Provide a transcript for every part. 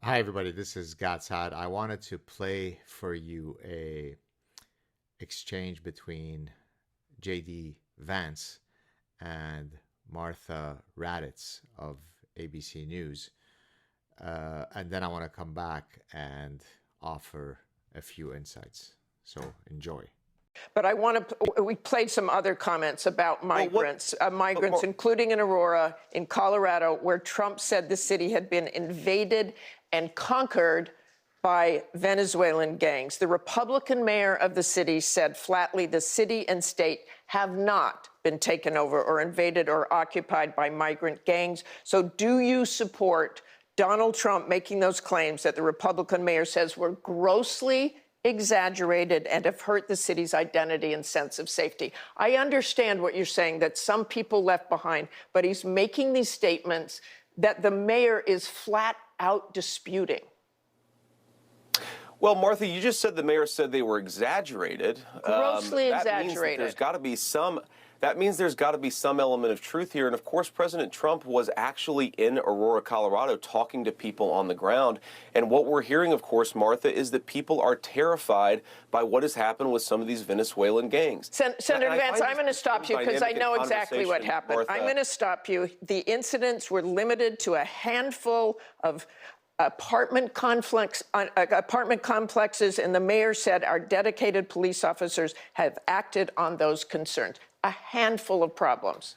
Hi, everybody. This is Saad. I wanted to play for you a exchange between J.D. Vance and Martha Raddatz of ABC News. And then I want to come back and offer a few insights. So enjoy. But I want to, we played some other comments about migrants, including in Aurora, in Colorado, where Trump said the city had been invaded and conquered by Venezuelan gangs. The Republican mayor of the city said flatly the city and state have not been taken over or invaded or occupied by migrant gangs. So do you support Donald Trump making those claims that the Republican mayor says were grossly exaggerated and have hurt the city's identity and sense of safety? I understand what you're saying, that some people left behind, but he's making these statements that the mayor is flat out disputing. Well, Martha, you just said the mayor said they were exaggerated. Grossly exaggerated. That means there's got to be some element of truth here. And of course, President Trump was actually in Aurora, Colorado, talking to people on the ground. And what we're hearing, of course, Martha, is that people are terrified by what has happened with some of these Venezuelan gangs. Senator Vance, I'm going to stop you because I know exactly what happened. Martha. I'm going to stop you. The incidents were limited to a handful of apartment complexes, and the mayor said our dedicated police officers have acted on those concerns. A handful of problems.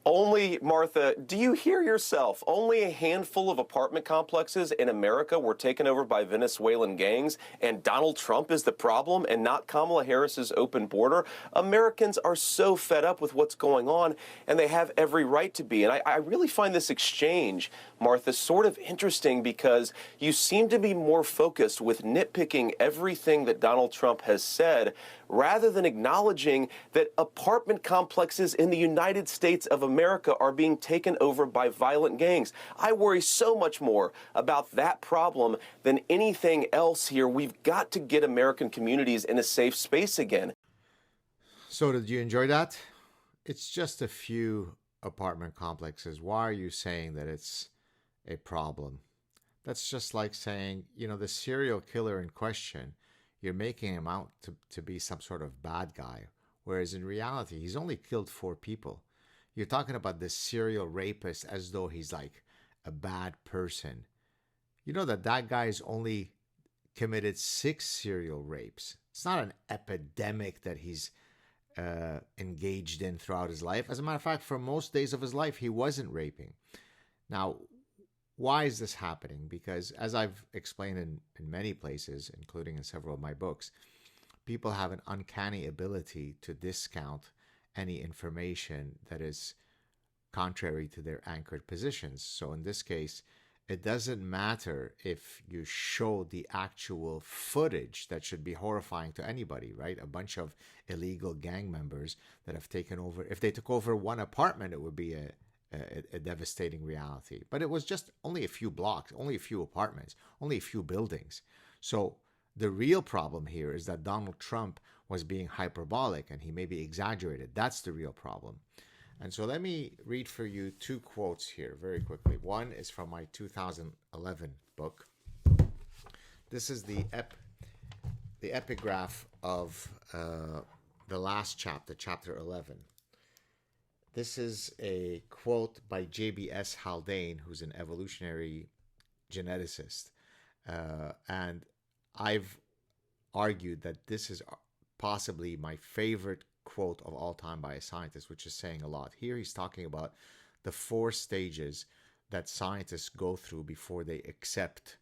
Only, Martha, do you hear yourself? Only a handful of apartment complexes in America were taken over by Venezuelan gangs, and Donald Trump is the problem and not Kamala Harris's open border. Americans are so fed up with what's going on, and they have every right to be. And I really find this exchange, Martha, sort of interesting because you seem to be more focused with nitpicking everything that Donald Trump has said rather than acknowledging that apartment complexes in the United States of America are being taken over by violent gangs. I worry so much more about that problem than anything else here. We've got to get American communities in a safe space again. So, did you enjoy that? It's just a few apartment complexes. Why are you saying that it's a problem? That's just like saying, the serial killer in question, you're making him out to be some sort of bad guy, whereas in reality, he's only killed 4 people. You're talking about this serial rapist as though he's like a bad person. You know that guy's only committed 6 serial rapes. It's not an epidemic that he's engaged in throughout his life. As a matter of fact, for most days of his life, he wasn't raping. Now, why is this happening? Because as I've explained in many places, including in several of my books, people have an uncanny ability to discount any information that is contrary to their anchored positions. So in this case, it doesn't matter if you show the actual footage that should be horrifying to anybody, right? A bunch of illegal gang members that have taken over. If they took over one apartment, it would be a devastating reality. But it was just only a few blocks, only a few apartments, only a few buildings. So the real problem here is that Donald Trump was being hyperbolic and he maybe exaggerated. That's the real problem. And so let me read for you 2 quotes here very quickly. One is from my 2011 book. This is the epigraph of the last chapter, chapter 11. This is a quote by J.B.S. Haldane, who's an evolutionary geneticist. And I've argued that this is possibly my favorite quote of all time by a scientist, which is saying a lot. Here he's talking about the 4 stages that scientists go through before they accept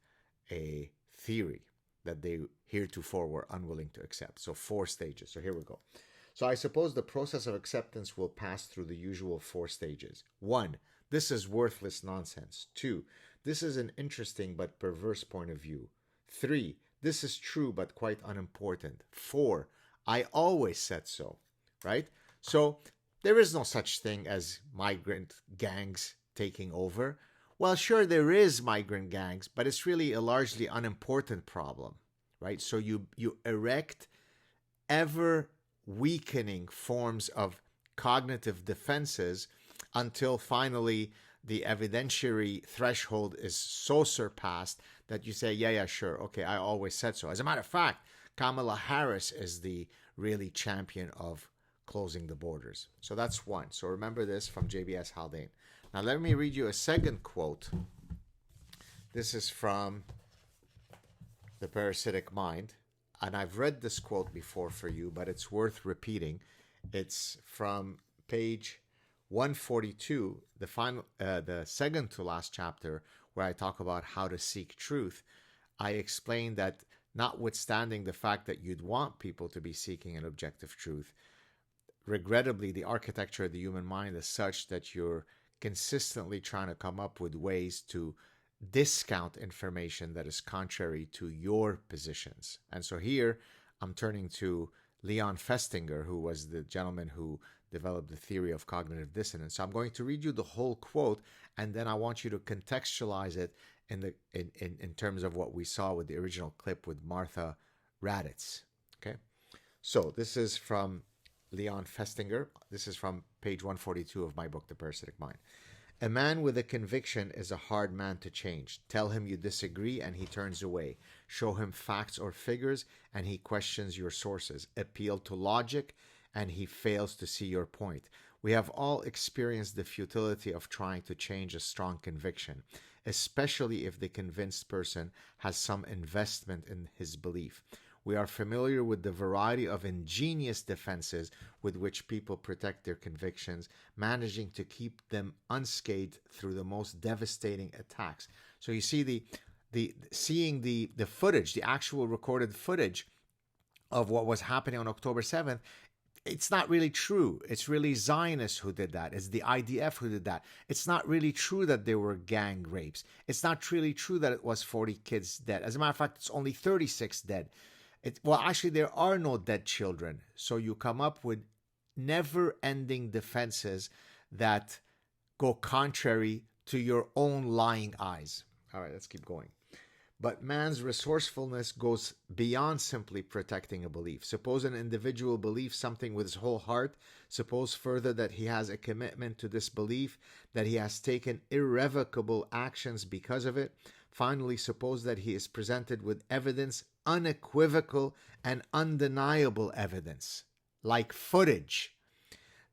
a theory that they heretofore were unwilling to accept. So 4 stages. So here we go. So I suppose the process of acceptance will pass through the usual 4 stages. 1, this is worthless nonsense. 2, this is an interesting but perverse point of view. 3, this is true but quite unimportant. 4, I always said so, right? So there is no such thing as migrant gangs taking over. Well, sure, there is migrant gangs, but it's really a largely unimportant problem, right? So you erect ever weakening forms of cognitive defenses until finally the evidentiary threshold is so surpassed that you say, yeah, sure, okay, I always said so. As a matter of fact, Kamala Harris is the really champion of closing the borders. So that's one. So remember this from JBS Haldane. Now let me read you a second quote. This is from The Parasitic Mind. And I've read this quote before for you, but it's worth repeating. It's from page 142, the second to last chapter, where I talk about how to seek truth. I explain that notwithstanding the fact that you'd want people to be seeking an objective truth, regrettably, the architecture of the human mind is such that you're consistently trying to come up with ways to discount information that is contrary to your positions. And so here I'm turning to Leon Festinger, who was the gentleman who developed the theory of cognitive dissonance. So I'm going to read you the whole quote, and then I want you to contextualize it in terms of what we saw with the original clip with Martha Raddatz. Okay, so this is from Leon Festinger. This is from page 142 of my book, The Parasitic Mind. A man with a conviction is a hard man to change. Tell him you disagree and he turns away. Show him facts or figures and he questions your sources. Appeal to logic and he fails to see your point. We have all experienced the futility of trying to change a strong conviction, especially if the convinced person has some investment in his belief. We are familiar with the variety of ingenious defenses with which people protect their convictions, managing to keep them unscathed through the most devastating attacks. So you see seeing the footage, the actual recorded footage of what was happening on October 7th, it's not really true. It's really Zionists who did that. It's the IDF who did that. It's not really true that there were gang rapes. It's not really true that it was 40 kids dead. As a matter of fact, it's only 36 dead. Actually, there are no dead children. So you come up with never-ending defenses that go contrary to your own lying eyes. All right, let's keep going. But man's resourcefulness goes beyond simply protecting a belief. Suppose an individual believes something with his whole heart. Suppose further that he has a commitment to this belief, that he has taken irrevocable actions because of it. Finally, suppose that he is presented with evidence, unequivocal and undeniable evidence, like footage,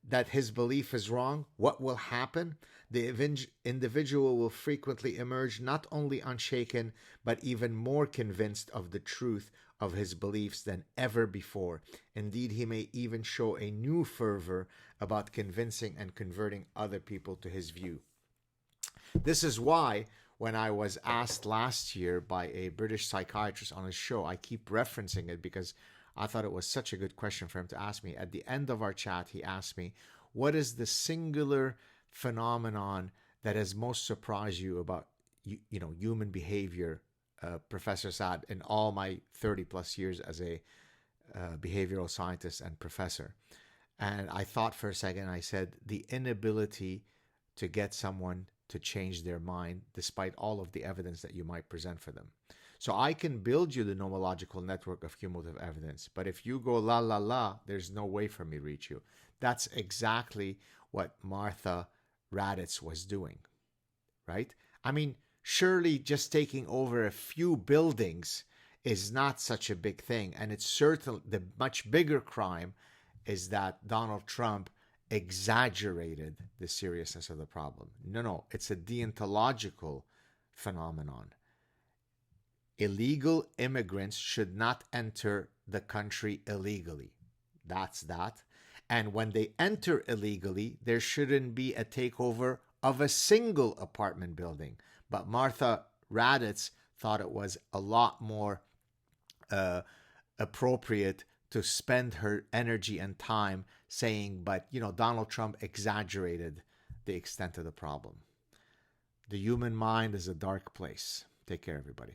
that his belief is wrong. What will happen? The individual will frequently emerge not only unshaken, but even more convinced of the truth of his beliefs than ever before. Indeed, he may even show a new fervor about convincing and converting other people to his view. This is why when I was asked last year by a British psychiatrist on his show, I keep referencing it because I thought it was such a good question for him to ask me. At the end of our chat, he asked me, what is the singular phenomenon that has most surprised you about human behavior, Professor Saad, in all my 30 plus years as a behavioral scientist and professor? And I thought for a second. I said, the inability to get someone to change their mind despite all of the evidence that you might present for them. So I can build you the nomological network of cumulative evidence, but if you go la la la, there's no way for me to reach you. That's exactly what Martha Raddatz was doing, right? I mean, surely just taking over a few buildings is not such a big thing. And it's certainly the much bigger crime is that Donald Trump exaggerated the seriousness of the problem. No, it's a deontological phenomenon. Illegal immigrants should not enter the country illegally. That's that. And when they enter illegally, there shouldn't be a takeover of a single apartment building. But Martha Raddatz thought it was a lot more appropriate to spend her energy and time saying, but, Donald Trump exaggerated the extent of the problem. The human mind is a dark place. Take care, everybody.